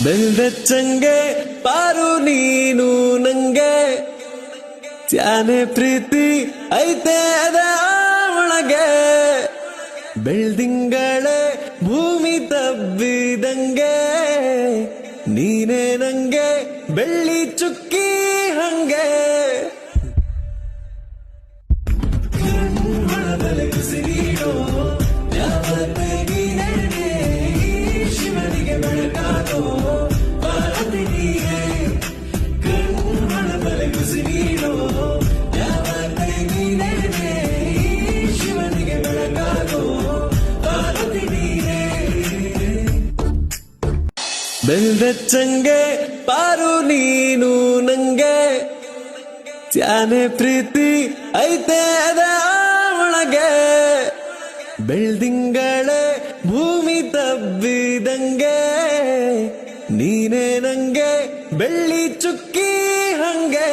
ಬೆಲ್ದಚ್ಚಂಗೆ ಪಾರು ನೀನು ನಂಗೆ ತ್ಯಾನೆ ಪ್ರೀತಿ ಐತೆ ಅದ ಒಳಗೆ ಬೆಳ್ದಿಂಗಳೇ ಭೂಮಿ ತಬ್ಬಿದಂಗೆ ನೀನೇ ನಂಗೆ ಬೆಳ್ಳಿ ಚುಕ್ಕಿ ಹಂಗೆ ಕಣ್ಮಣದಲ್ಲಿ ಉಸಿರೀಡೋ ಯಾವತ್ತೇ ನೀನೇ ಶಿವನಿಗೆ ಬೆಳಕಾದೋ ಭಾರತಿ ನೀನೇ ಕಣ್ಮಣದಲ್ಲಿ ಉಸಿರೀಡೋ ಯಾವತ್ತೇ ನೀನೇ ಶಿವನಿಗೆ ಬೆಳಕಾದೋ ಭಾರತಿ ನೀನೇ ಬೆಲ್ದಚ್ಚಂಗೆ ಪಾರು ನೀನು ನಂಗೆ ತ್ಯಾನೆ ಪ್ರೀತಿ ಐತೆ ಅದ ಒಳಗೆ ಬೆಳ್ದಿಂಗಳೇ ಭೂಮಿ ತಬ್ಬಿದಂಗೆ ನೀನೇ ನಂಗೆ ಬೆಳ್ಳಿ ಚುಕ್ಕಿ ಹಂಗೆ